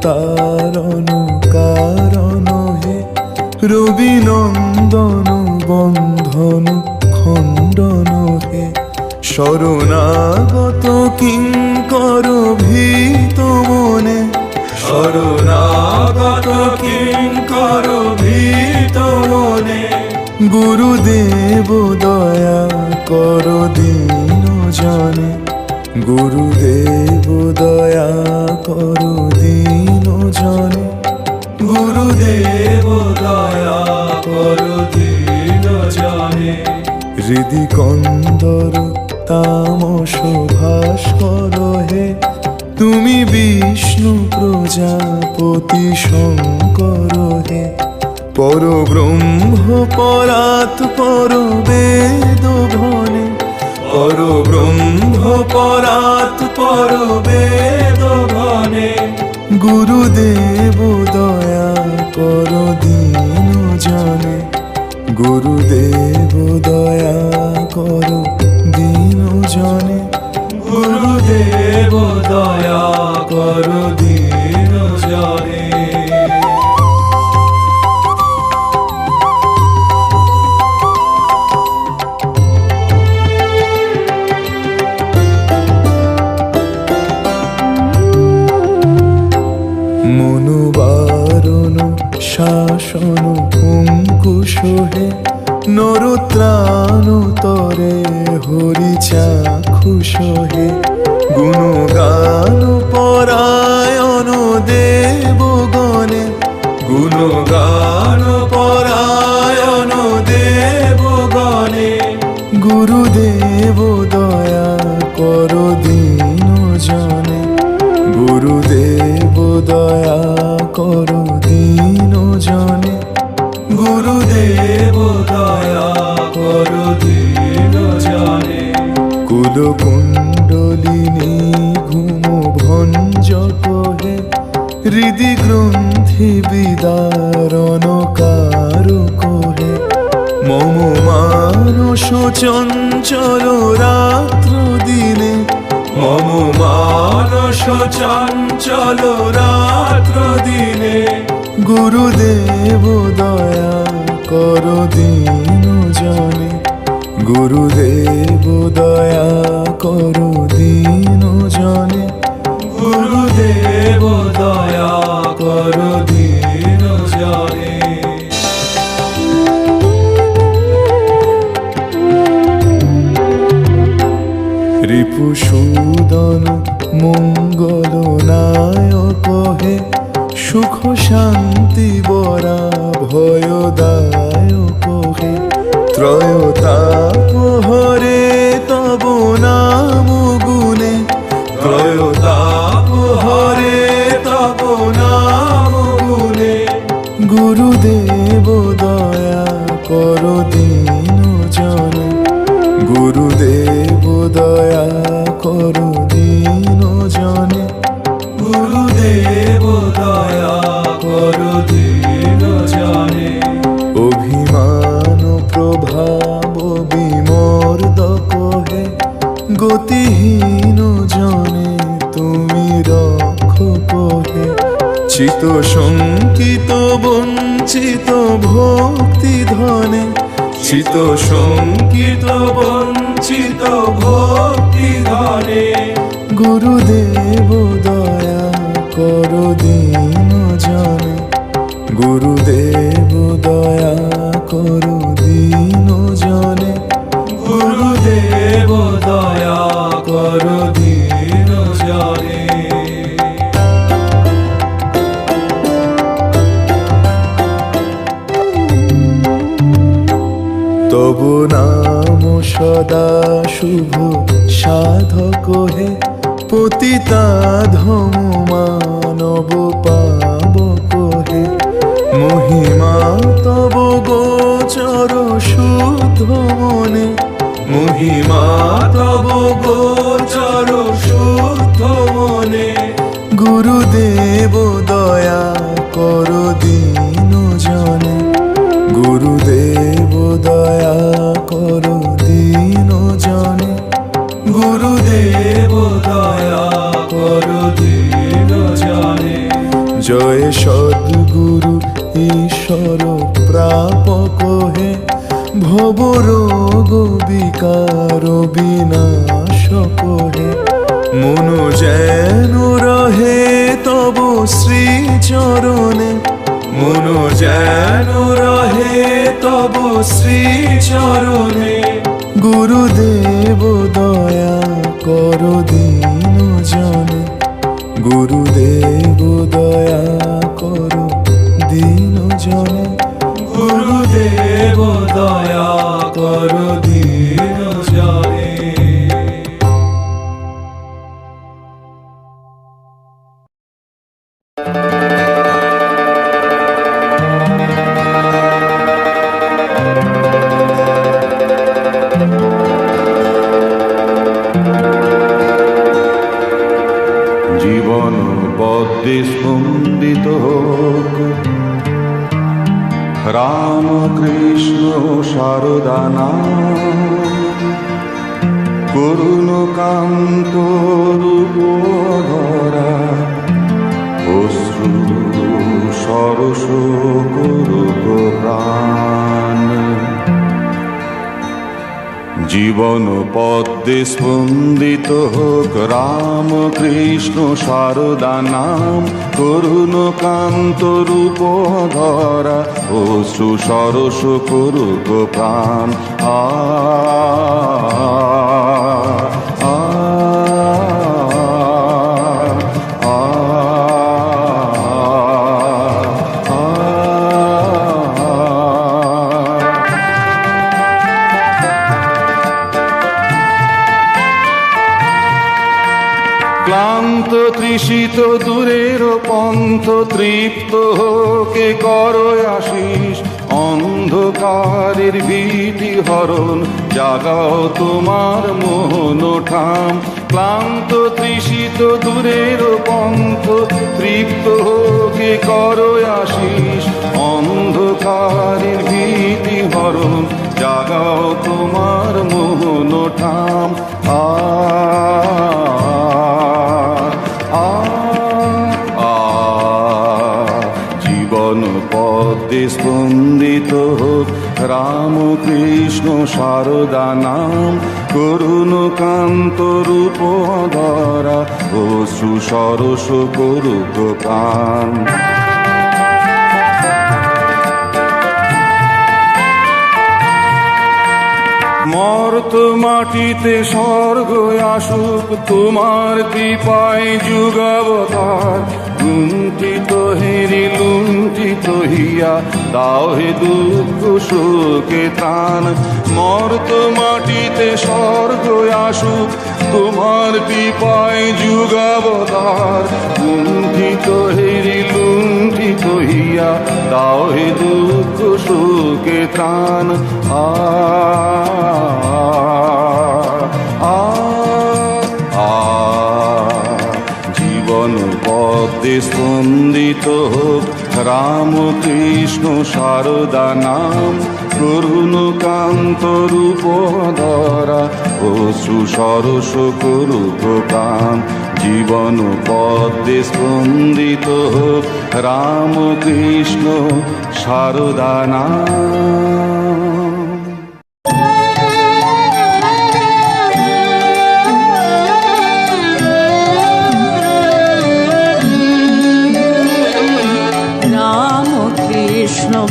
তারণ কারণ হে রবি নন্দন বন্ধন খণ্ডন হে শরণাগত কিঙ্কর ভীত মনে শরণাগত কিঙ্কর ভীত মনে গুরুদেব দয়া কর দীন জনে গুরুদেব দয়া কর দীন জনে গুরুদেব দয়া কর দীন জনে হৃদি কন্দর তামস ভাস্কর হে তুমি বিষ্ণু প্রজাপতি শঙ্কর হে পরব্রহ্ম পরাৎ পর বেদ ভনে পরব্রহ্ম পরাৎ পর বেদ ভনে গুরুদেব দয়া কর দীন জনে গুরুদেব দয়া কর দীন জনে গুরুদেব দয়া কর দীন জনে মনোবারণ শাসন অঙ্কুশ হে নরত্রাণ তরে হরি চাক্ষুষ হে গুণগান পরায়ণ দেবগণে গুণগান পরায়ণ দেবগণে গুরুদেব দয়া কর দীন জনে গুরুদেব দয়া কর দীন জনে গুরুদেব দয়া কর দীন জনে কুলকুণ্ডলিনী ঘুম ভঞ্জক হে হৃদি গ্রন্থি বিদারণ কারক হে মম মানস চঞ্চল রাত্র দিনে মম মানস চঞ্চল রাত্র দিনে গুরুদেব দয়া কর দীন জনে গুরুদেব দয়া কর দীন জনে গুরুদেব দয়া কর দীন জনে রিপুসূদন মঙ্গল নায়ক হে সুখ শান্তি বরা ভয়দায়ক হে ত্রয়তাপ হরে তব নাম গুণে ত্রয়তাপ হরে তব নাম গুণে গুরুদেব দয়া কর দীন জনে গুরুদেব দয়া কর দীন জনে গুরুদেব দয়া কর দীন জনে অভিমান প্রভাব বিমর্দক হে গতিহীন জনে তুমি রক্ষক হে চিত শঙ্কিত বঞ্চিত ভক্তি ধনে চিত শঙ্কিত বঞ্চিত ভক্তি ধনে গুরুদেব দয়া কর দীন জনে গুরুদেব দয়া কর দীন জনে গুরুদেব দয়া কর দীন জনে তব নাম সদা শুভ সাধক হে পতিতাধম মানব পাবক হে মহিমা তব গোচর শুদ্ধ মনে মহিমা তব গোচর শুদ্ধ মনে গুরুদেব দয়া কর দীন জনে গুরুদেব দয়া কর দীন জনে গুরুদেব দয়া কর দীন জনে জয় সদ্গুরু ঈশ্বর প্রাপক হে, ভব রোগ বিকার বিনাশক হে। মন যেন রহে তব শ্রী চরণে, মন যেন রহে তব শ্রী চরণে। গুরুদেব দয়া কর দীন জনে, গুরুদেব দয়া কর দীন জনে, গুরুদেব দয়া কর দীন জনে। জীবন পদ্মে স্পন্দিত হোক রাম কৃষ্ণ শারদা নাম, করুণ কান্ত রূপ ধরা অশ্রু সরস করুক প্রাণ। জীবন পদ্মে স্পন্দিত হোক রাম কৃষ্ণ শারদা নাম, করুণ কান্ত রূপ ধরা অশ্রু সরস করুক প্রাণ। আ আ ক্লান্ত তৃষিত দূরের পন্থ তৃপ্ত হোকে কর আশিস, অন্ধকারের ভীতি হরণ জাগাও তোমার মোহন ঠাম। ক্লান্ত তৃষিত দূরের পন্থ তৃপ্ত হোকে কর আশিস, অন্ধকারের ভীতি হরণ জাগাও তোমার মোহন ঠাম। আ জীবন পদ্মে স্পন্দিত হোক রাম কৃষ্ণ শারদা নাম, করুণ কান্ত রূপ ধরা অশ্রু সরস করুক প্রাণ। মর্ত মাটিতে স্বর্গ আসুক তোমার কৃপায় যুগাবতার, লুণ্ঠিত হেরি লুণ্ঠিত হিয়া দাও হে দুঃখ শোকে ত্রাণ। মর্ত মাটিতে স্বর্গ আসুক তোমার কৃপায় যুগাবতার, লুণ্ঠিত হেরি লুণ্ঠিত হিয়া দাও হে দুঃখ শোকে ত্রাণ। আ জীবন পদ্মে স্পন্দিত হোক রাম কৃষ্ণ শারদা নাম, করুণ কান্ত রূপ ধরা অশ্রু সরস করুক প্রাণ। জীবন পদ্মে স্পন্দিত হোক রাম কৃষ্ণ শারদা নাম।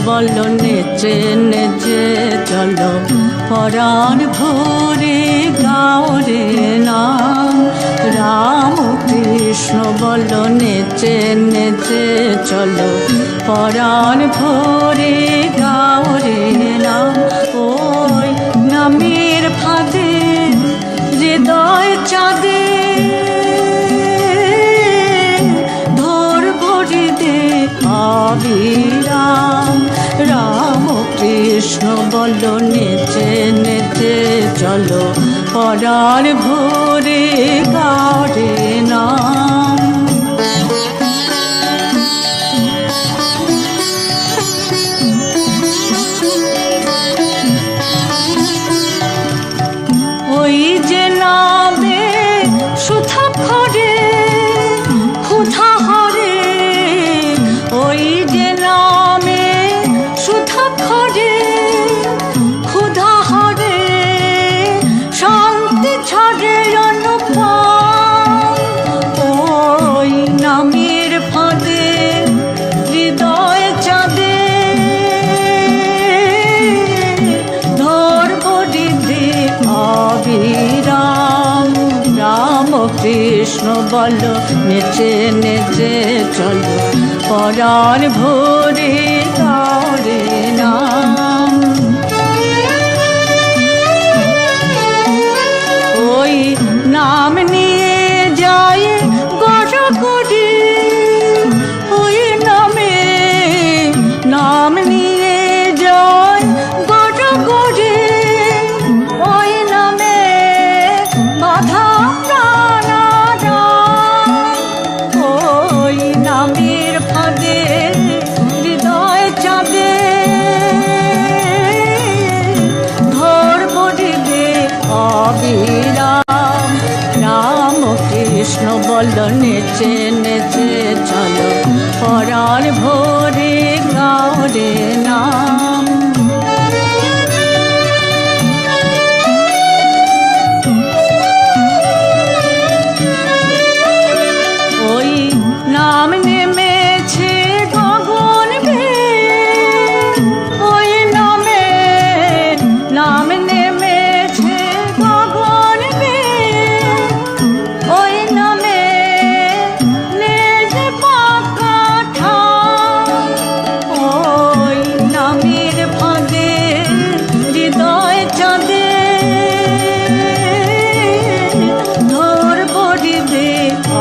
বল নেচে নেচে চলো পরাণ ভরে গাও রে নাম। রাম কৃষ্ণ বল নেচে নেচে চলো পরাণ ভরে গাও রে নাম। ওই নামের ফাঁদে হৃদয় চাঁদে অবিরাম। রাম কৃষ্ণ বল নেচে নেচে চলো পরাণ ভরে গাও রে নাম। ওই যে নামে সুধা খরে ক্ষুধা হরে বল নেচে নেচে চলো পরাণ ভরে গাওরে নাম। ওই নাম নিয়ে যায় গড় গড়ি, ওই নামে নাম নিয়ে যায় গড় গড়ি, ওই নামে বাধা প্রাণারাম। ওই নামের ফাঁদে হৃদয় চাঁদে ধর পড়িবে অবিরাম। রাম কৃষ্ণ বল নেচে নেচে চলো পরাণ ভরে গাওরে নাম। ওই নাম নেমেছে গগন বেয়ে, ওই নামে নাম নেমেছে গগন বেয়ে, ওই নামে নেজ পাকা ঠাই। ওই নামের ফাঁদে হৃদয় চাঁদে ধর পড়িবে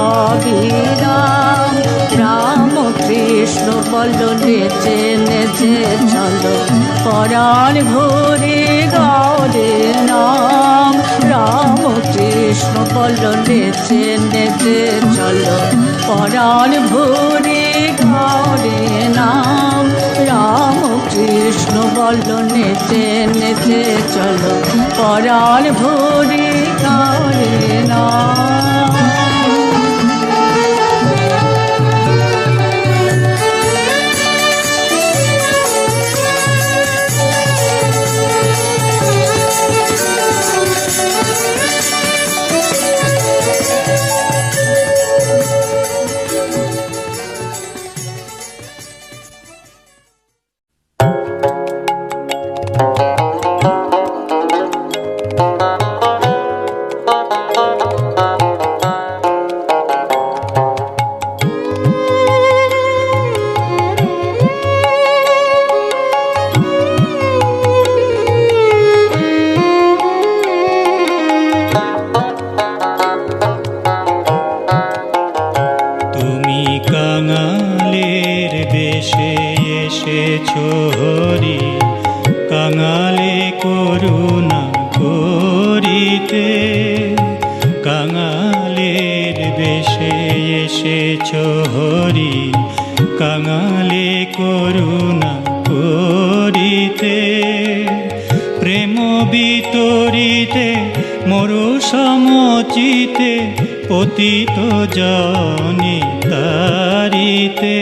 অবিরাম। রাম কৃষ্ণ বল নেচে নেচে চলো পরাণ ভরে গাওরে নাম। রাম কৃষ্ণ বল নেচে নেচে চলো পরাণ ভরে গাওরে নাম। রাম কৃষ্ণ বল নেচে নেচে চলো পরাণ ভরে গাওরে নাম। পতিত জনি তারিতে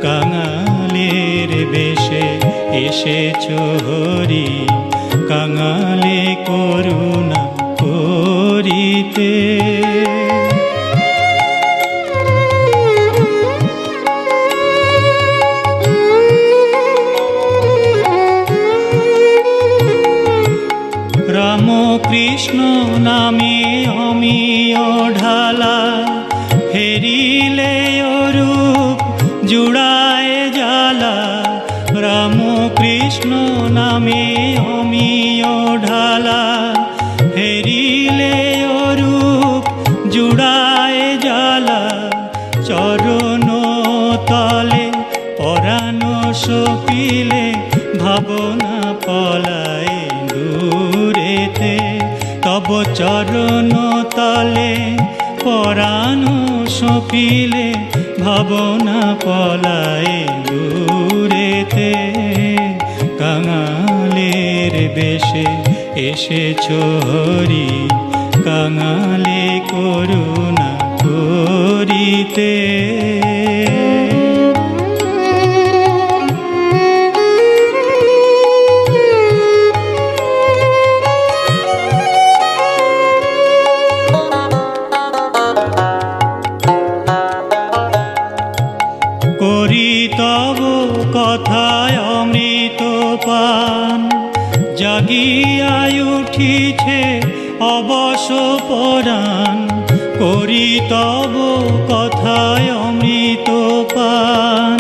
কাঙালের বেশে এসেছো হরি, কাঙালে করুণা করিতে। রাম কৃষ্ণ নামে অমিয় ঢালা, হেরিলে অরূপ জুড়ায় জ্বালা। রাম কৃষ্ণ নামে অমিয় ঢালা, হেরিলে অরূপ জুড়ায় জ্বালা। চরণ তলে পরাণ সপিলে, ভাবনা পলায় দূরেতে। তব চরণ তলে পরাণ সপিলে, ভাবনা পলায় দূরেতে। কাঙালের বেশে এসেছো হরি, কাঙালে করুণা করিতে। করি তব কথায় অমৃত পান, জাগিয়ায় উঠিছে অবশ পরাণ। করি তব কথায় অমৃত পান।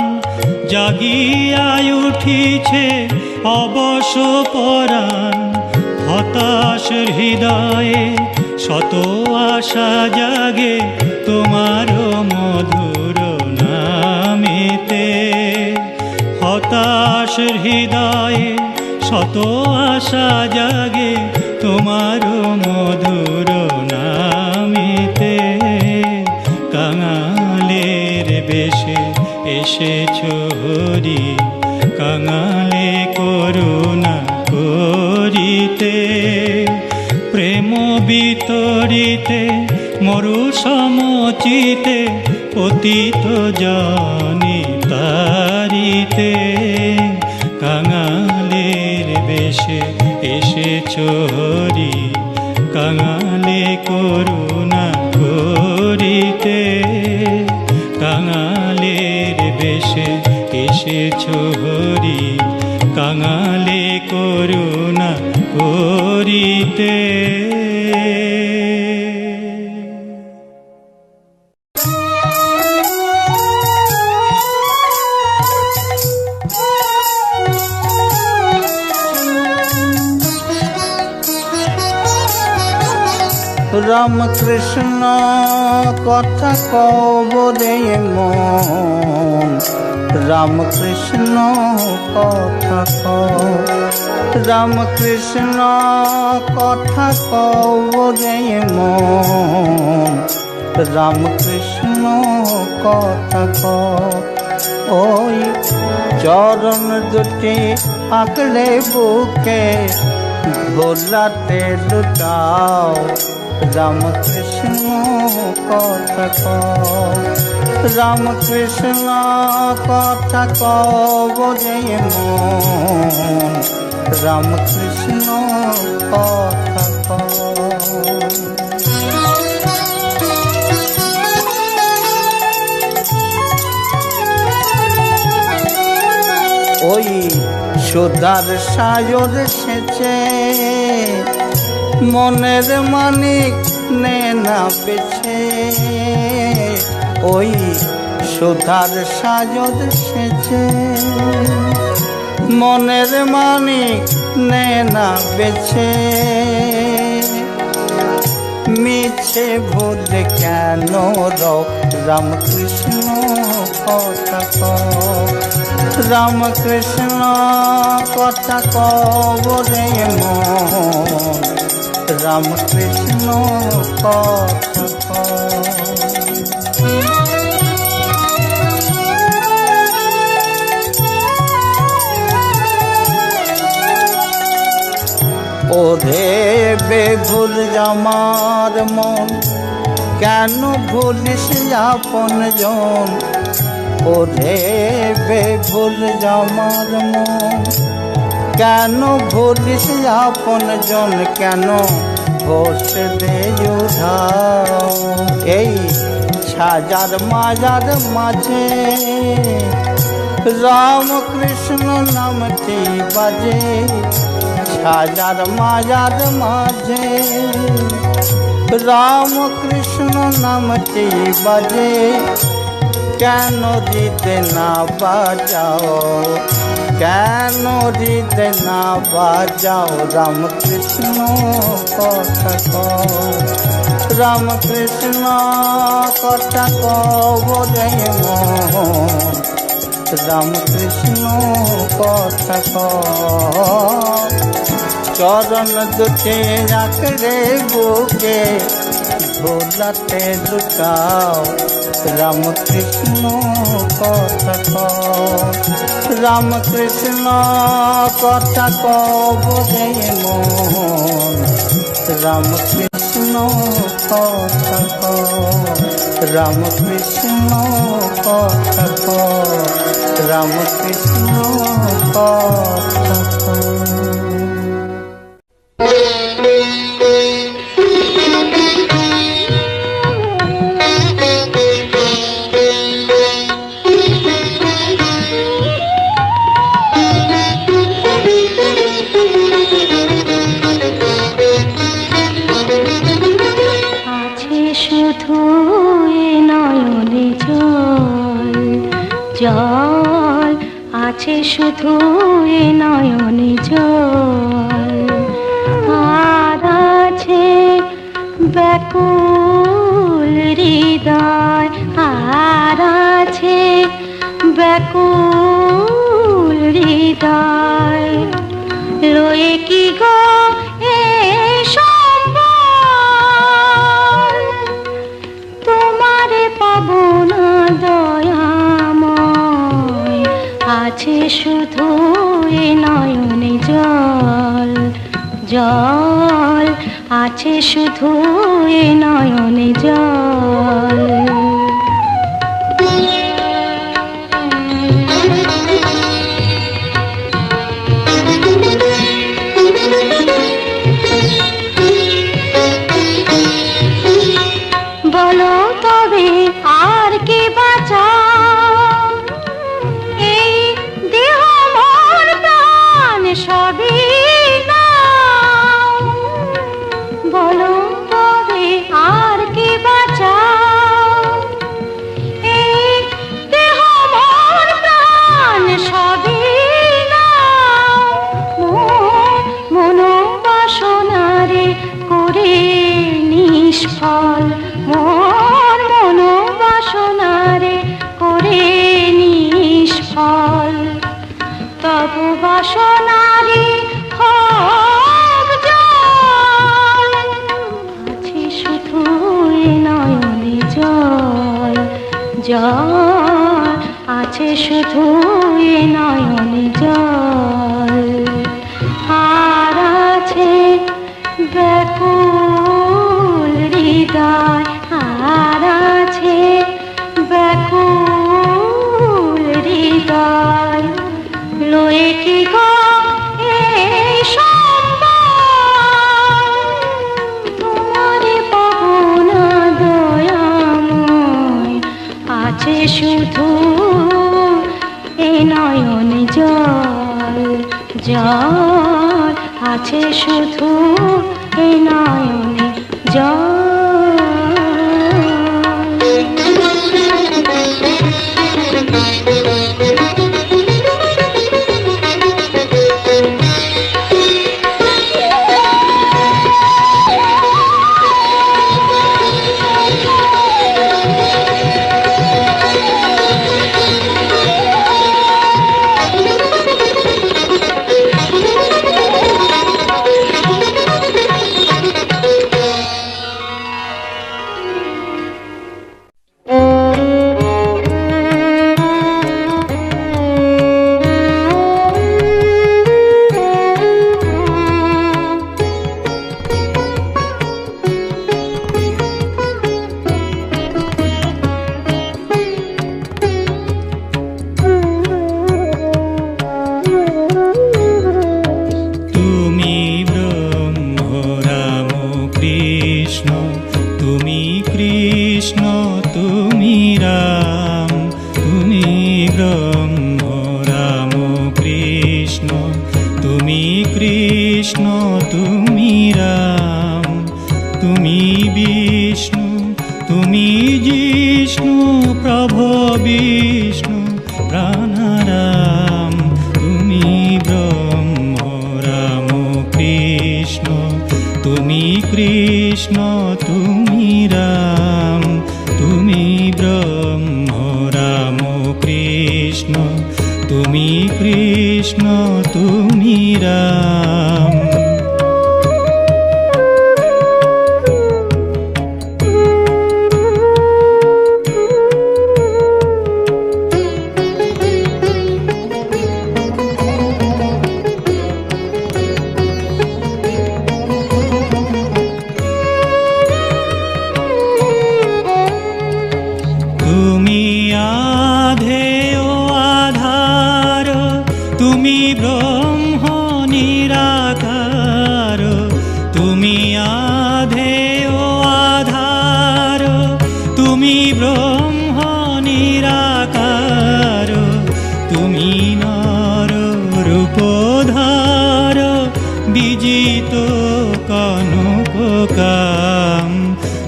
জাগিয়ায় উঠিছে অবশ পরাণ, হতাশ হৃদয়ে শত আশা জাগে তোমার মধুর নামেতে। হতাশ হৃদয়ে শত আশা জাগে তোমার মধুর নামেতে। কাঙালের বেশে এসেছ হরি, কাঙালে করুণা করিতে। প্রেম বিতরিতে মরু সমচিতে, পতিত জনি তারিতে। কাঙালের বেশে এসেছ হরি, কাঙালে করুণা করিতে। কাঙালের বেশে এসেছ হরি, কাঙালে করুণা করিতে। রাম কৃষ্ণ কথা কব রে মন, রাম কৃষ্ণ কথা কব। রাম কৃষ্ণ কথা কব রে মন, রাম কৃষ্ণ কথা কব। ওই চরণ দুটি আঁকড়ে বুকে ভোলাতে লুটাও, রাম কৃষ্ণ কথা কব। রাম কৃষ্ণ কথা কব রে মন, রাম কৃষ্ণ কথা কব। ওই সুধার সায়র সেচে মনের মানিক নে না বেছে। ওই সুধার সায়র সেচে মনের মানিক নে না বেছে। মিছে ভুলে কেন রও, রাম কৃষ্ণ কথা কব। রাম কৃষ্ণ কথা কব রে মন, রাম কৃষ্ণ কথা কব। ওরে বেভুল আমার মন, কেন ভুলিস আপন জন। ওরে বেভুল আমার মন, কেন ভুলিস আপন জন। কেন বসে দে উধাও এই সাজার মাজার মাঝে, রাম কৃষ্ণ নামটি বাজে। সাজার মাজার মাঝে রাম কৃষ্ণ নামটি বাজে। কেন দিতে না বাজাও, কেন দিতে না বাজাও, রাম কৃষ্ণ কথা কব। রাম কৃষ্ণ কথা কব রে মন, রাম কৃষ্ণ কথা কব। চরণ দুটি আঁকড়ে বুকে ভোলাতে লুটাও, রাম কৃষ্ণ কথা কব। রাম কৃষ্ণ কথা কব রে মন, রাম কৃষ্ণ কথা কব। রাম কৃষ্ণ কথা কব, রাম কৃষ্ণ কথা কব। শুধু জল আছে শুধু এ নয়নে জল, আর আছে ব্যাকুল হৃদয়, আর আছে ব্যাকুল হৃদয়। লয়ে কি গো এ সম্বল, তোমারে পাবো না দয়াময়, আছে শুধু এ নয়নে জল, জল আছে শুধু এ নয়নে জল। বলো তবে আর কি বাঁচাও, এই দেহ মন প্রাণ সবই নাও। বলো তবে আর কি বাঁচাও, এই দেহ মন প্রাণ সবই নাও। মনোবাসনারে করে নিষ্ফল, মোর মনোবাসনারে করে নিষ্ফল। তবু বাসনারে হোক জল, আছে শুধু এ নয়নে জল, জল আছে শুধু এ নয়নে জল। আর আছে ব্যাকুল হৃদয়, আর আছে ব্যাকুল হৃদয়। লয়ে কি গো এই সম্বল, তোমারে পাবো না দয়াময়, আছে শুধু এ নয়নে জল, জল আছে শুধু এ নয়নে জল।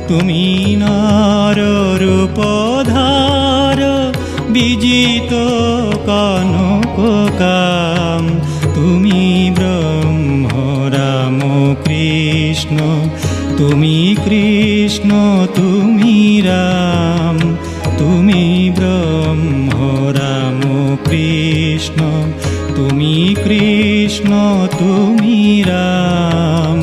তুমি নর রূপধার বিজি পূজিত কনককাম, তুমি ব্রহ্ম রাম কৃষ্ণ, তুমি কৃষ্ণ তুমি রাম, তুমি ব্রহ্ম রাম কৃষ্ণ, তুমি কৃষ্ণ তুমি রাম।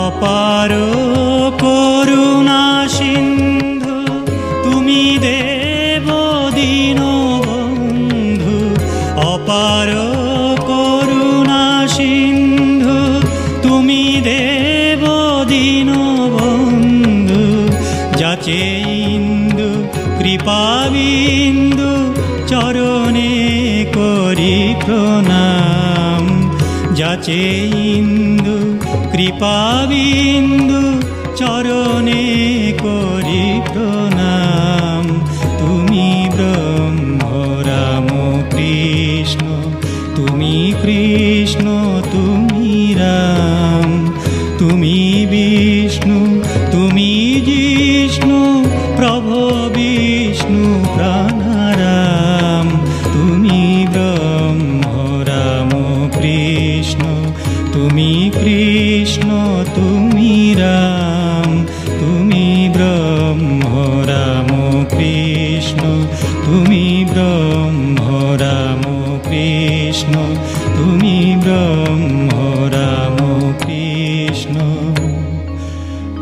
অপার করুণা সিন্ধু তুমি দেব দীনবন্ধু, অপার করুণা সিন্ধু তুমি দেব দীনবন্ধু, যাচে ইন্দু কৃপাবিন্দু চরণে করি প্রণাম, যাচে ইন্দু কৃপাবিন্দু চরণে করি প্রণাম, তুমি ব্রহ্ম রাম কৃষ্ণ, তুমি কৃষ্ণ তুমি রাম, তুমি বিষ্ণু তুমি জিষ্ণু প্রভু বিষ্ণু প্রাণারাম, তুমি ব্রহ্ম রাম কৃষ্ণ, তুমি কৃষ্ণ তুমি রাম, তুমি ব্রহ্ম রাম কৃষ্ণ, তুমি ব্রহ্ম রাম কৃষ্ণ, তুমি ব্রহ্ম রাম কৃষ্ণ,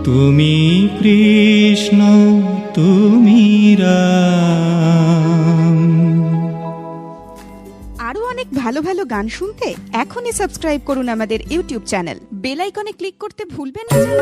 তুমি কৃষ্ণ তুমি রাম। আরো অনেক ভালো ভালো গান শুনতে এখনই সাবস্ক্রাইব করুন আমাদের ইউটিউব চ্যানেল, বেল আইকনে ক্লিক করতে ভুলবেন না যেন।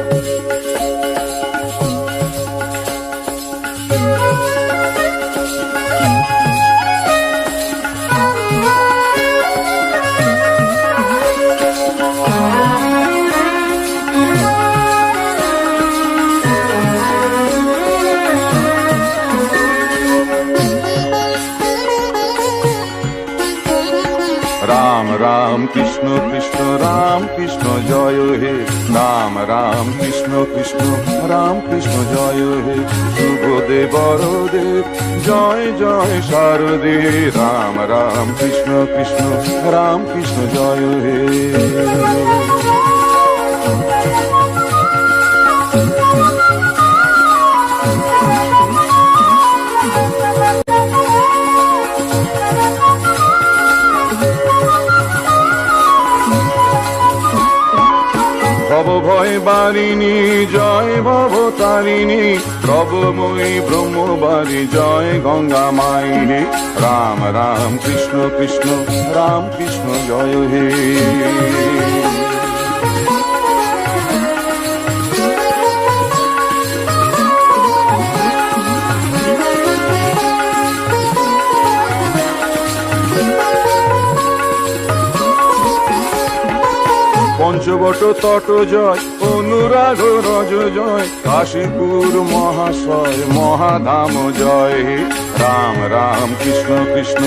রাম রাম কৃষ্ণ কৃষ্ণ রাম কৃষ্ণ জয় হে, রাম রাম কৃষ্ণ কৃষ্ণ রাম কৃষ্ণ জয় হে, শুভদে বড়দেব জয় জয় শারদে, রাম রাম কৃষ্ণ কৃষ্ণ রাম কৃষ্ণ জয় হে। ভব ভয় বারিণী জয় ভবতারিণী, প্রভময়ী ব্রহ্মবারী জয় গঙ্গা মাইনী, রাম রাম কৃষ্ণ কৃষ্ণ রাম কৃষ্ণ জয় হে। পঞ্চবট তট জয় অনুরাগ রজ জয়, কাশীপুর মহাশয় মহাধাম জয় হে, রাম রাম কৃষ্ণ কৃষ্ণ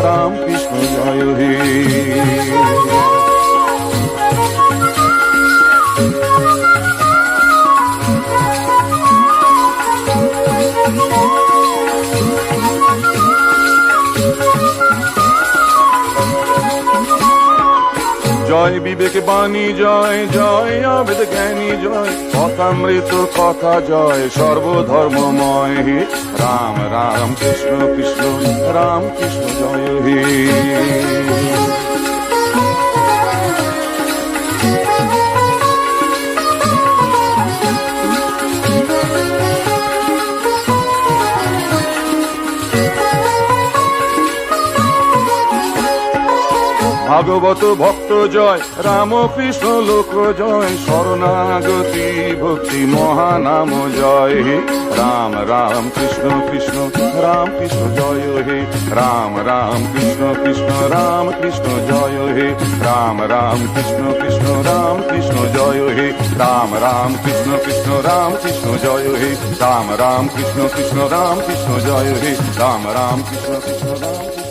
রাম কৃষ্ণ জয় হে। জয় বিবেক বাণী জয় জয় অবেদ জ্ঞানী জয়, কথামৃত কথা জয় সর্বধর্মময় হে, রাম রাম কৃষ্ণ কৃষ্ণ রাম কৃষ্ণ জয় হে। ভাগবত ভক্ত জয়, রাম কৃষ্ণ লোক জয়, শরণাগতি ভক্তি মহানাম জয় হে। রাম রাম কৃষ্ণ কৃষ্ণ রাম কৃষ্ণ জয় হে। রাম রাম কৃষ্ণ কৃষ্ণ রাম কৃষ্ণ জয় হে। রাম রাম কৃষ্ণ কৃষ্ণ রাম কৃষ্ণ জয় হে। রাম রাম কৃষ্ণ কৃষ্ণ রাম কৃষ্ণ জয় হে। রাম রাম কৃষ্ণ কৃষ্ণ রাম কৃষ্ণ জয় হে। রাম রাম কৃষ্ণ কৃষ্ণ রাম কৃষ্ণ।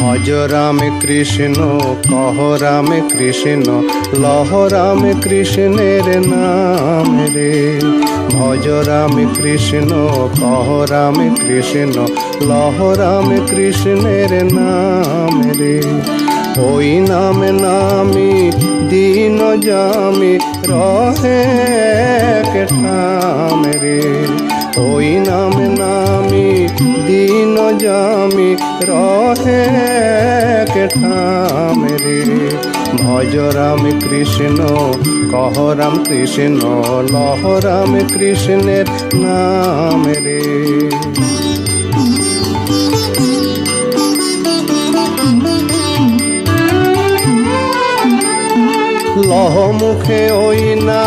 ভজ রাম কৃষ্ণ কহ রাম কৃষ্ণ লহ রাম কৃষ্ণের নাম রে। ভজ রাম কৃষ্ণ কহ রাম কৃষ্ণ লহ রাম কৃষ্ণের নাম রে। ওই নাম নামি দিন জামি রহে ঠাম রে। ওই নাম নামি দিন জামি রহে ঠাম রে। ভজ রাম কৃষ্ণ কহ রাম কৃষ্ণ লহ রাম কৃষ্ণের নাম রে। লহ মুখে ওই না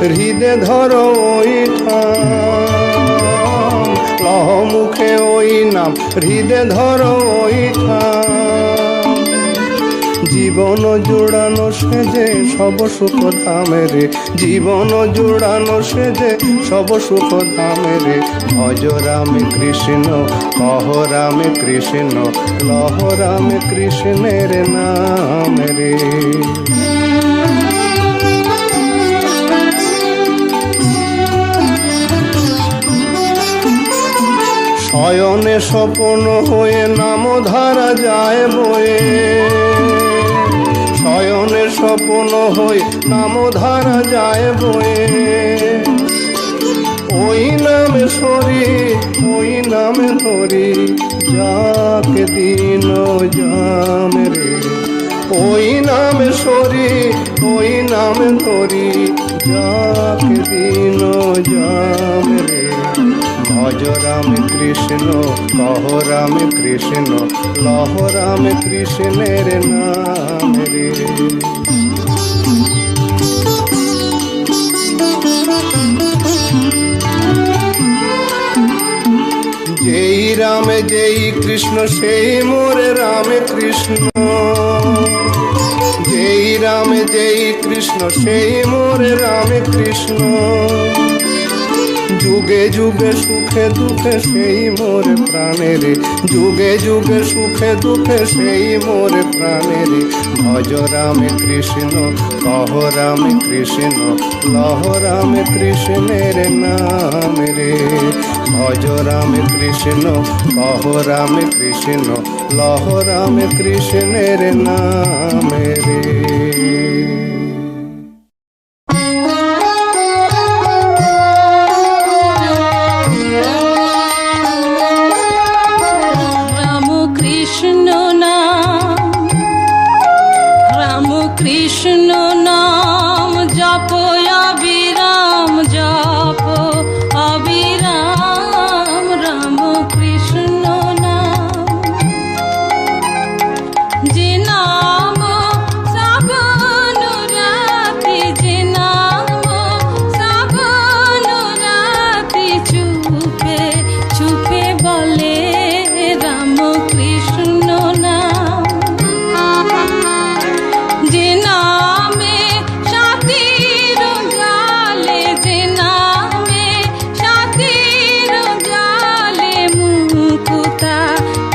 হৃদে ধরো ওই ঠাম। লহ মুখে ওই নাম হৃদে ধরো ওই ঠাম। জীবন জোড়ানো সেজে সব সুখ ধামে রে। জীবন জোড়ানো সেজে সব সুখ ধামে রে। ভজ রাম কৃষ্ণ কহ রাম কৃষ্ণ লহ রাম কৃষ্ণের নাম রে। শয়নে স্বপন হয়ে নাম ধারা যায় বয়ে। শয়নে স্বপন হয়ে নাম ধারা যায় বয়ে। ওই নামে সরি ওই নামে ধরি যাকে দিন জাম রে। ওই নামে সরি ওই নামে ধরি যাকে দিন জাম রে। ভজ রাম কৃষ্ণ কহ রাম কৃষ্ণ লহ রাম কৃষ্ণের নাম রে। যেই রাম যেই কৃষ্ণ সেই মোরে রাম কৃষ্ণ। যেই রাম যেই কৃষ্ণ সেই মোরে রাম কৃষ্ণ। যুগে যুগে সুখে দুঃখে সেই মোর প্রাণের। যুগে যুগে সুখে দুঃখে সেই মোর প্রাণের। ভজ রাম কৃষ্ণ কহ রাম কৃষ্ণ লহ রাম কৃষ্ণের নাম রে। ভজ রাম কৃষ্ণ কহ রাম কৃষ্ণ লহ রাম কৃষ্ণের নাম রে। কৃষ্ণ নাম জপ অবিরাম জপ অবিরাম। রাম কৃষ্ণ নাম যে নাম শ্রাবণ রাতি। যে নাম শ্রাবণ রাতি চুপে চুপে বলে রাম কৃষ্ণ নাম। যে নামে সাথীর জালে যে নামে সাথীর জালে মুকুতা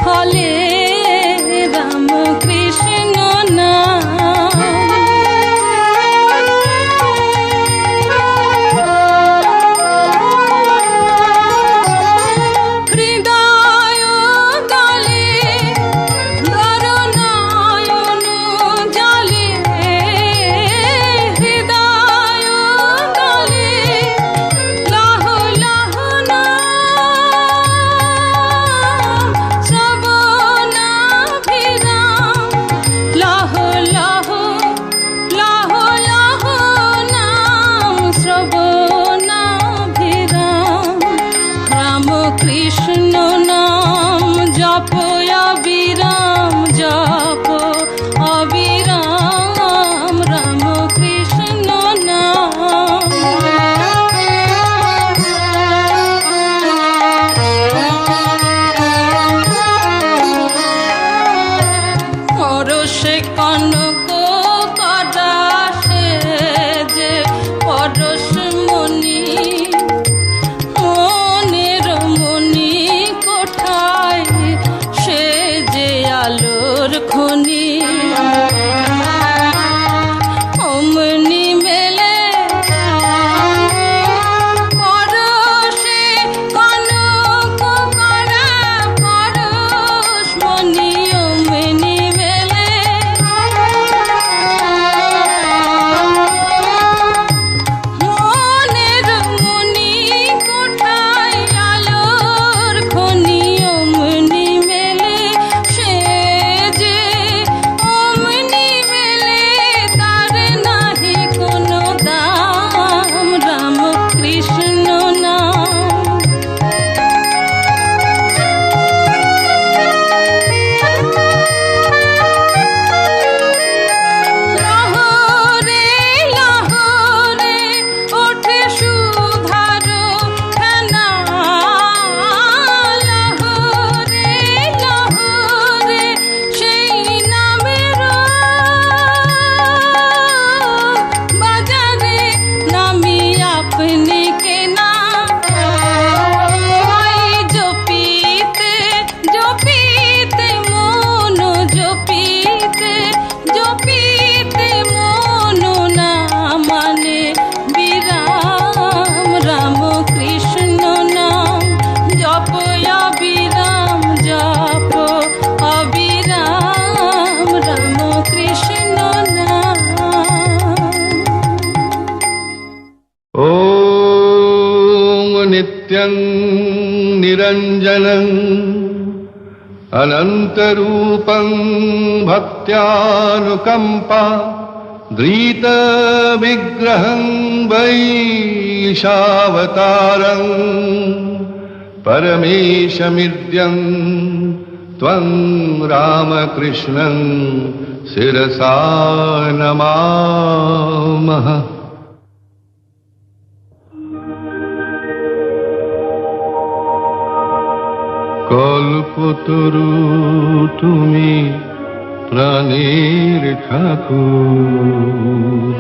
ফলে রাম কৃষ্ণ নাম। হৃদয় তলে ধরনায়ন জলে। হৃদয় তলে লহ লহ নাম শ্রবণাভিরাম। লহ লহ লহ লহ নাম শ্রবণাভিরাম। রাম কৃষ্ণ নাম জপ অবিরাম জপ অবিরাম। রাম কৃষ্ণ নাম। পরশে কনক কদাসে যে পরশ মণি মনের মণি नित्यं निरञ्जनं अनन्तरूपं भक्त्यानुकम्पा धृतविग्रहं वैशावतारं परमेशमिद्यं त्वं रामकृष्णं शिरसा नमामः। কল্পতরু তুমি প্রাণের ঠাকুর,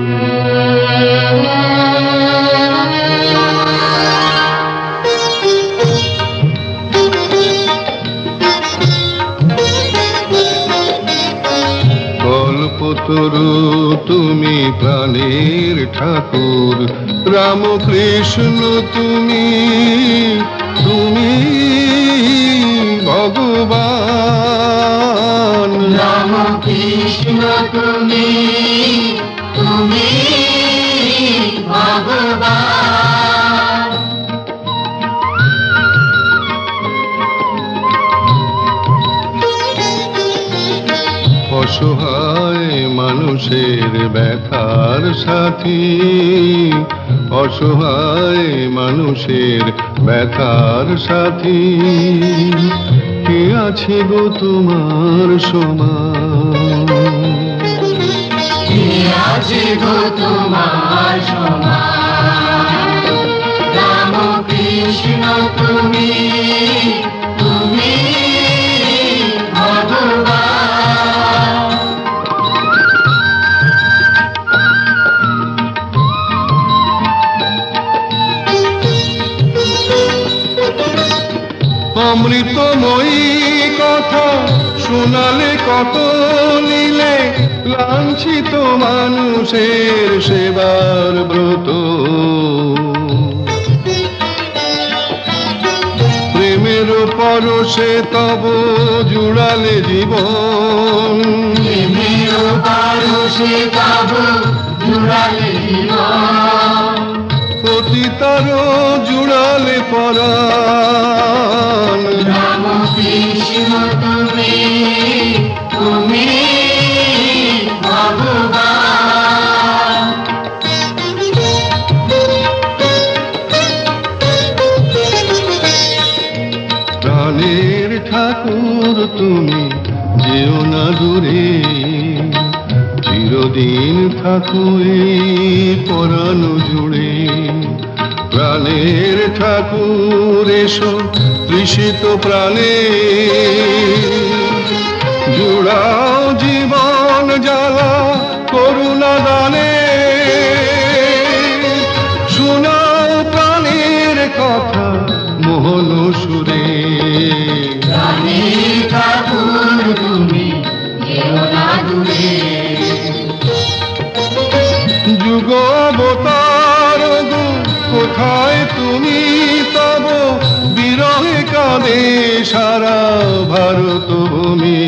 কল্পতরু তুমি প্রাণের ঠাকুর, রামকৃষ্ণ তুমি তুমি ভগবান, রামকৃষ্ণ তুমি তুমি ভগবান। অসহায় মানুষের ব্যথার সাথী, অসহায় মানুষের ব্যথার সাথী, কে আছে গো তোমার সমান, কে আছে গো তোমার সমান। রামকৃষ্ণ তুমি তুমি ভগবান। অমৃতময়ী কথা শোনালে কত নিলে, লাঞ্ছিত মানুষের সেবার ব্রত, প্রেমের পরশে তব জুড়ালে জীবন, প্রেমের পরশে তব জুড়ালে জীবন, পতিতার জুড়ালে পরাণ। রামকৃষ্ণ তুমি তুমি ভগবান। প্রাণের ঠাকুর তুমি যেও না দূরে, চিরদিন থাকো এই পরাণ জুড়ে। প্রাণের ঠাকুর এসো তৃষিত প্রাণে, জুড়াও জীবন জ্বালা করুণা দানে, শোনাও প্রাণের কথা মোহন সুরে। প্রাণের ঠাকুর তুমি যেও না দূরে, যুগ অবতার গো কোথায় তুমি, তব বিরহে কাঁদে সারা ভারত ভূমি।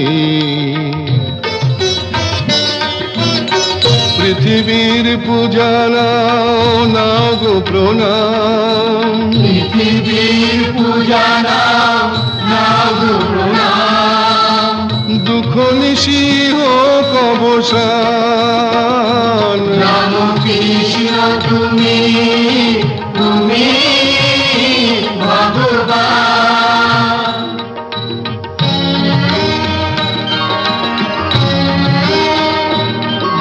পৃথিবীর পূজা নাও নাও গো প্রণাম, পৃথিবীর পূজা নাও নাও গো প্রণাম। দুঃখ নিশি হোক অবসান, রামকৃষ্ণ তুমি তুমি ভগবান।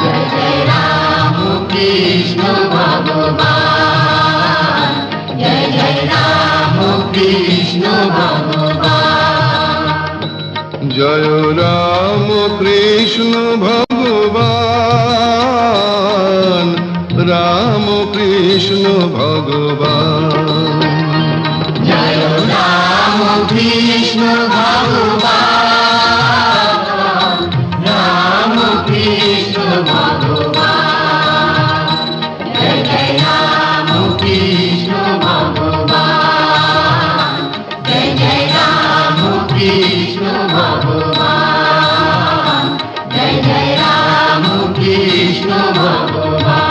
জয় জয় রামকৃষ্ণ ভগবান, জয় জয় রামকৃষ্ণ ভগবান। জয় রাম কৃষ্ণ ভগবান, রাম কৃষ্ণ ভগবান। জয় রাম কৃষ্ণ ভগবান, রাম কৃষ্ণ ভগবান। জয় জয় রাম কৃষ্ণ ভগবান, জয় জয় রাম কৃষ্ণ ভগবান, জয় জয় রাম কৃষ্ণ ভগবান।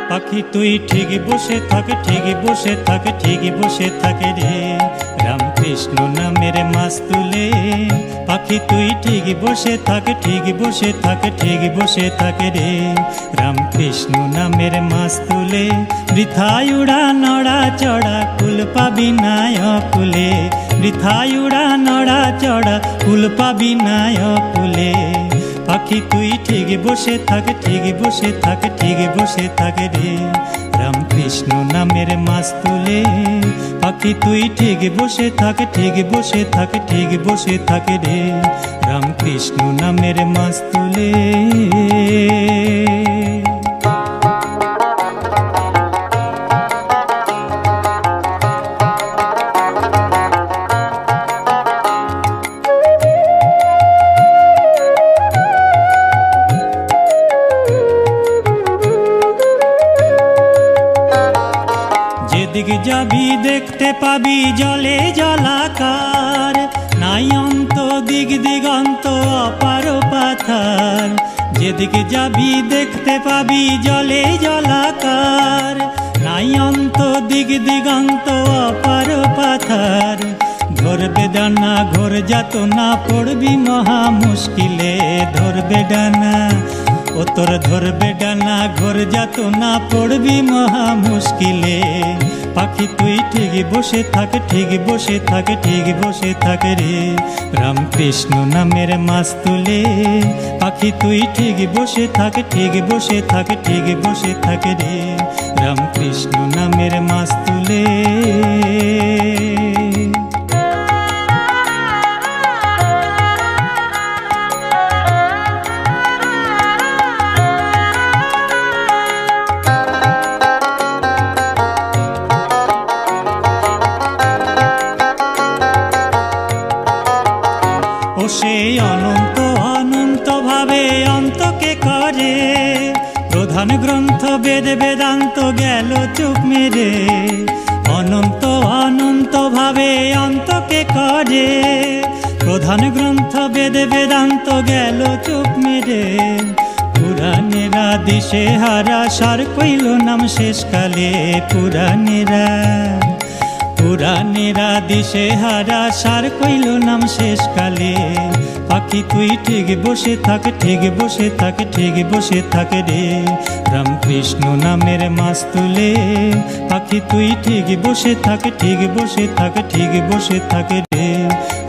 পাখি তুই ঠিক বসে থাক, ঠিক বসে থাক, ঠিক বসে থাকে রে রামকৃষ্ণ নামের মাছ তুলে। পাখি তুই ঠিক বসে থাক, ঠিক বসে থাক, ঠিক বসে থাকে রে রামকৃষ্ণ নামের মাছ তুলে। বৃথায় উড়া নড়া চড়া কুল পাবি না অকুলে, বৃথায় উড়া নড়া চড়া কুল পাবি না অকুলে। পাখি তুই ঠিক বসে থাক, ঠিক বসে থাক, ঠিক বসে থাকে রে রামকৃষ্ণ নামের মাছ তুলে। পাখি তুই ঠিক বসে থাক, ঠিক বসে থাক, ঠিক বসে থাকে রে রামকৃষ্ণ নামের মাছ তুলে। যেদিক যাবি দেখতে পাবি জলে জলাকার, নাই অন্ত দিক দিগন্ত অপার পাথার। যেদিকে যাবি দেখতে পাবি জলে জলাকার, নাই অন্ত দিক দিগন্ত অপার পাথার। ধরবে ডানা ঘোর যাতনা পড়বি মহা মুশকিলে, ধরবে ডানা ও তোর ধরবে ডানা ঘোর যাতনা পড়বি মহা মুশকিলে। পাখি তুই ঠিক বসে থাক, ঠিক বসে থাক, ঠিক বসে থাক রে রামকৃষ্ণ নামের মাছ তুলে। পাখি তুই ঠিক বসে থাক, ঠিক বসে থাক, ঠিক বসে থাক রে রামকৃষ্ণ নামের মাছ তুলে। ও সেই অনন্ত অনন্ত ভাবে অন্তকে করে, প্রধান গ্রন্থ বেদ বেদান্ত গেল চুপ মেরে। অনন্ত অনন্ত ভাবে অন্তকে করে, প্রধান গ্রন্থ বেদ বেদান্ত গেল চুপ মেরে। পুরাণেরা দিশে হারা সার কইল নাম শেষকালে, পুরাণেরা পুরাণেরা দিশে হারা সার কইল নাম শেষকালে। পাখি তুই ঠিক বসে থাক, ঠিক বসে থাক, ঠিক বসে থাক রে রামকৃষ্ণ নামের মাছ তুলে। পাখি তুই ঠিক বসে থাক, ঠিক বসে থাক, ঠিক বসে থাক রে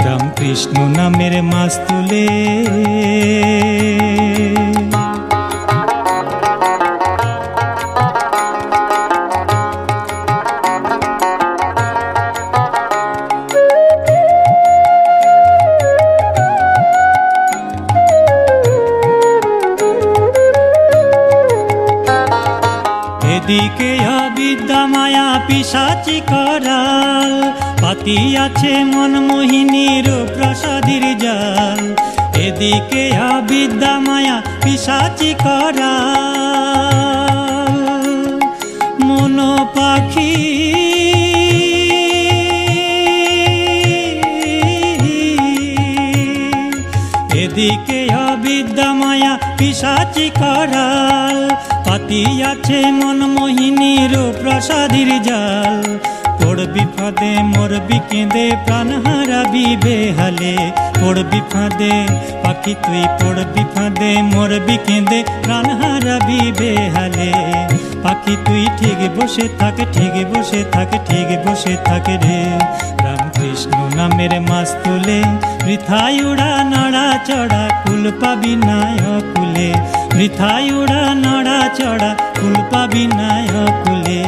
রামকৃষ্ণ নামের মাছ তুলে। এদিক এদিকে অবিদ্যা মায়া পিশাচি করাল, পাতিয়াছে মনমোহিনীর প্রসাদীর জাল। এদিকে অবিদ্যা মায়া পিশাচি করাল, মন পাখি এদিকে অবিদ্যা মায়া পিশাচি করাল, পাতিয়াছে মনমোহিনীর প্রসাদীর জাল। পড়বি ফাঁদে মরবি কেঁদে প্রাণ হারাবি বেহালে, পড়বি ফাঁদে পাখি তুই পড়বি ফাঁদে মরবি কেঁদে প্রাণ হারাবি বেহালে। পাখি তুই ঠিক বসে থাকে, ঠিক বসে থাকে, ঠিক বসে থাকে রে। রামকৃষ্ণ নামের মাস তুলে বৃথায় উড়া নড়া চড়া, কুল পাবি না অকুলে। বৃথায় উড়া নড়া চড়া, কুল পাবি না অকুলে।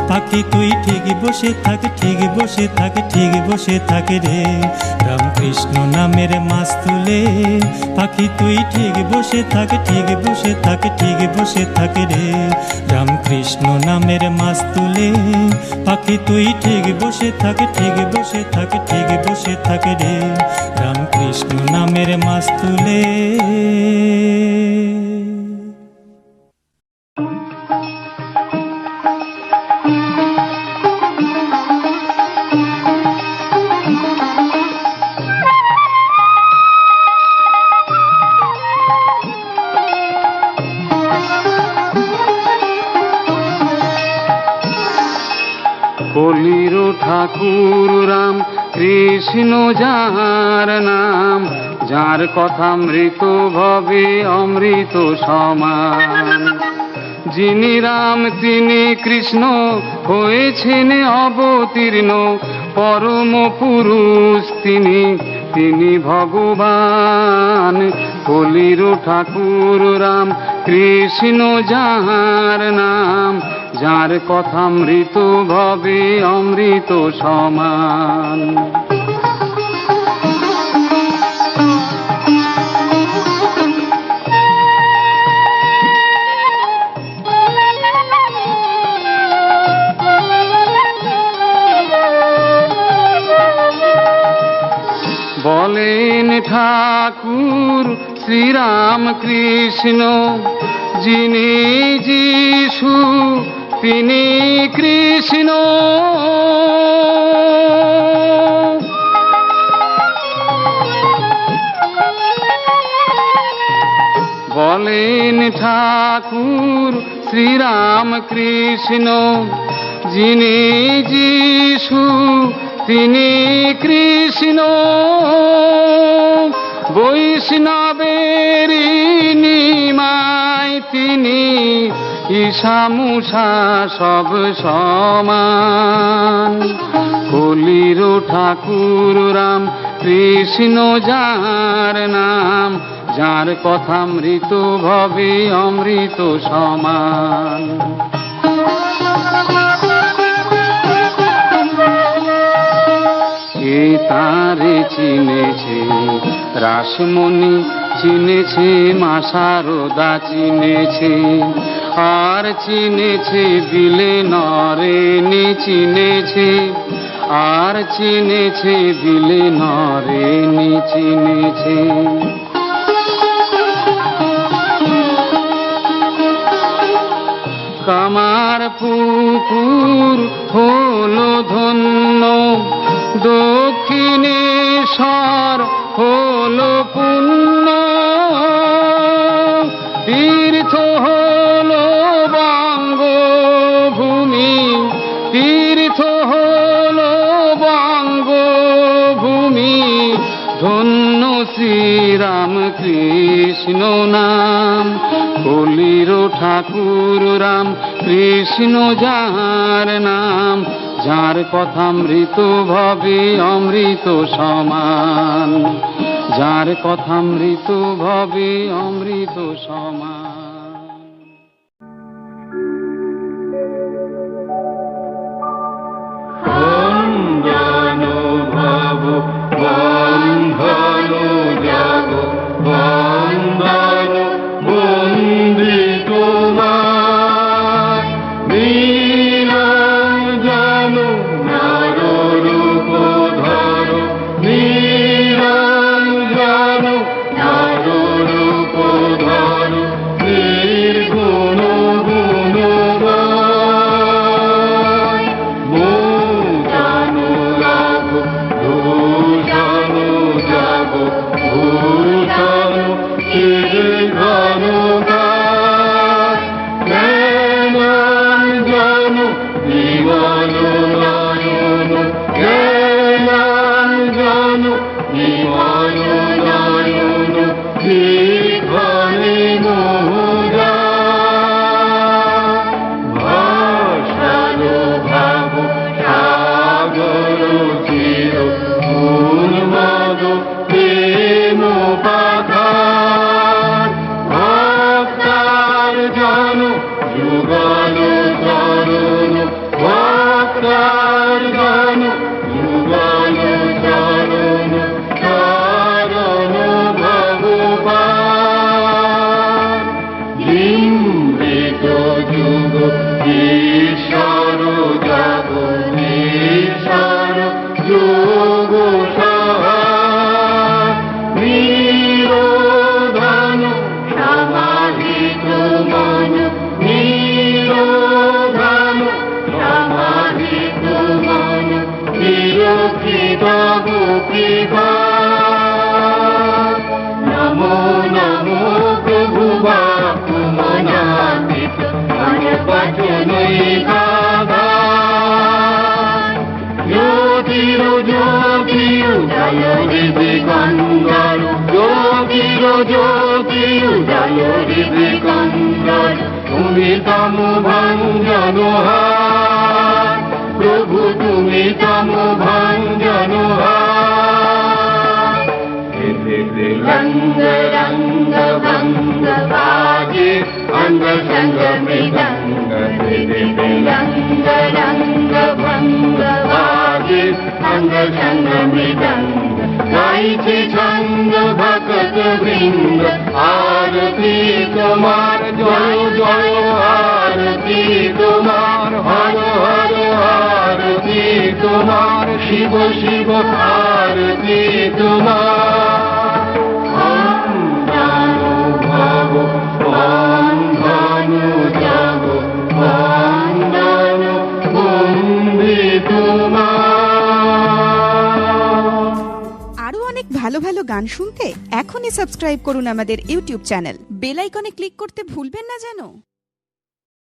পাখি তুই ঠিক বসে থাকে, ঠিক বসে থাকে, ঠিক বসে থাকে রে। রামকৃষ্ণ নামের মাস তুলে পাখি তুই ঠিক বসে থাকে, ঠিক বসে থাকে, ঠিক বসে থাকে রে। রামকৃষ্ণ নামের মাস তুলে পাখি তুই ঠিক বসে থাকে, ঠিক বসে থাকে, ঠিক বসে থাকে রে। রামকৃষ্ণ নামের মাস তুলে। কলির ঠাকুর রাম কৃষ্ণ যার নাম, যার কথা মৃত ভবে অমৃত সমান। যিনি রাম তিনি কৃষ্ণ হয়েছেন অবতীর্ণ, পরম পুরুষ তিনি, তিনি ভগবান। কলির ঠাকুর রাম কৃষ্ণ যার নাম, যার কথা মৃত ভবে অমৃত সমান। বলেন ঠাকুর শ্রীরাম কৃষ্ণ, যিনি যিশু তিনি কৃষ্ণ। বলেন ঠাকুর শ্রীরাম কৃষ্ণ, যিনি যিশু তিনি কৃষ্ণ। বৈষ্ণবের নিমায় তিনি, ঈশা মুষা সব সমান। কলির ঠাকুর রাম কৃষ্ণ যার নাম, যার কথা মৃত ভবে অমৃত সমান। কে তারে চিনেছে রাসমণি, চিনেছে মা শারদা চিনেছে, আর চিনেছে বিলে নরেনি চিনেছে, আর চিনেছে বিলে নরেনি চিনেছে। কামার পুকুর হলো ধন্য, দক্ষিণেশ্বর হলো পুণ্য। তীর্থ হলো বঙ্গভূমি, তীর্থ হলো বঙ্গভূমি। ধন্য শ্রীরাম কৃষ্ণ নাম, কলির ঠাকুর রাম কৃষ্ণ যার নাম, যার কথা মৃত ভবে অমৃত সমান। যার কথা মৃত ভবে অমৃত সমান। বন্দন ভব বন্ধন জগ বন্দন বন্দিত মা। তুমি তম ভঞ্জনহার, প্রভু তুমি তম ভঞ্জনহার। রঙ্গ রঙ্গ ভঙ্গ বাজে অঙ্গ সঙ্গ মৃদঙ্গ, রঙ্গ রঙ্গ ভঙ্গ বাজে অঙ্গ সঙ্গ মৃদঙ্গ। গাইছে ছন্দ ভক্ত বৃন্দ, আরতি তোমার জয় জয় আরতি তোমার, হর হর আরতি তোমার, শিব শিব আরতি তোমার। ওম জানো ভব ওম ধনু যাব, ওম জানো বন্দি তোমার। আরো অনেক ভালো ভালো গান শুনতে এখনই সাবস্ক্রাইব করুন আমাদের ইউটিউব চ্যানেল। বেল আইকনে ক্লিক করতে ভুলবেন না যেন।